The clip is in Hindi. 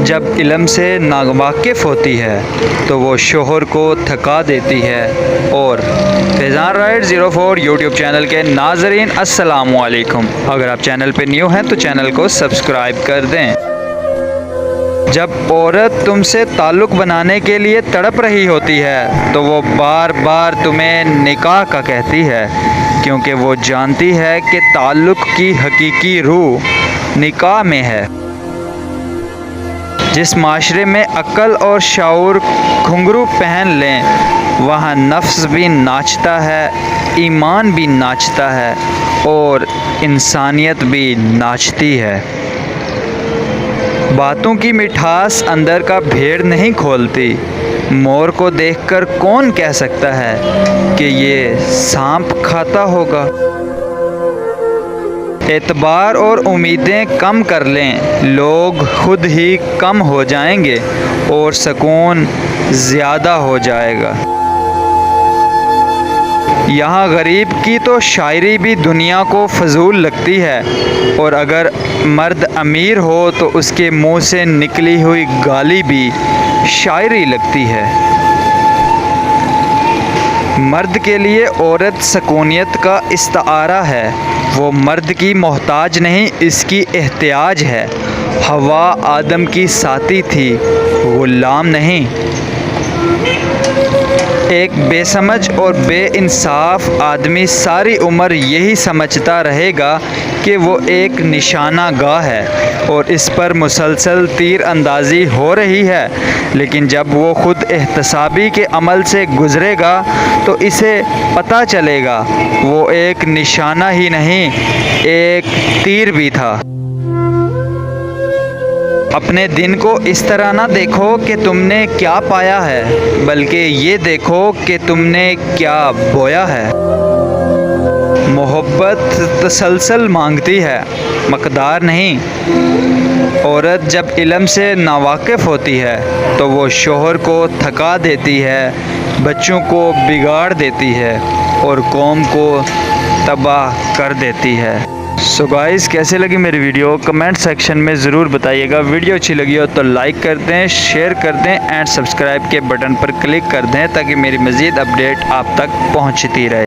जब इल्म से नावाकिफ़ होती है तो वो शोहर को थका देती है। और फैज़ान राइड 04 यूट्यूब चैनल के नाज़रीन अस्सलामु अलैकुम। अगर आप चैनल पे न्यू हैं तो चैनल को सब्सक्राइब कर दें। जब औरत तुमसे ताल्लुक़ बनाने के लिए तड़प रही होती है तो वो बार बार तुम्हें निकाह का कहती है, क्योंकि वो जानती है कि ताल्लुक़ की हकीकी रूह निकाह में है। जिस माशरे में अक्ल और शाऊर घुंघरू पहन लें वहाँ नफ्स भी नाचता है, ईमान भी नाचता है और इंसानियत भी नाचती है। बातों की मिठास अंदर का भेड़ नहीं खोलती। मोर को देखकर कौन कह सकता है कि ये सांप खाता होगा। एतबार और उम्मीदें कम कर लें, लोग खुद ही कम हो जाएंगे और सुकून ज़्यादा हो जाएगा। यहाँ गरीब की तो शायरी भी दुनिया को फजूल लगती है, और अगर मर्द अमीर हो तो उसके मुंह से निकली हुई गाली भी शायरी लगती है। मर्द के लिए औरत सुकूनियत का इस्तारा है। वो मर्द की मोहताज नहीं, इसकी एहतियाज है। हवा आदम की साथी थी, गुलाम नहीं। एक बेसमझ और बेइंसाफ आदमी सारी उम्र यही समझता रहेगा कि वो एक निशाना गाह है और इस पर मुसलसल तीर अंदाज़ी हो रही है, लेकिन जब वो ख़ुद एहतसाबी के अमल से गुज़रेगा तो इसे पता चलेगा वो एक निशाना ही नहीं, एक तीर भी था। अपने दिन को इस तरह ना देखो कि तुमने क्या पाया है, बल्कि ये देखो कि तुमने क्या बोया है। मोहब्बत तसलसल मांगती है, मकदार नहीं। औरत जब इल्म से नावाकिफ़ होती है तो वो शोहर को थका देती है, बच्चों को बिगाड़ देती है और कौम को तबाह कर देती है। सो गाइस, कैसे लगी मेरी वीडियो कमेंट सेक्शन में ज़रूर बताइएगा। वीडियो अच्छी लगी हो तो लाइक कर दें, शेयर कर दें एंड सब्सक्राइब के बटन पर क्लिक कर दें ताकि मेरी मज़ीद अपडेट आप तक पहुंचती रहे।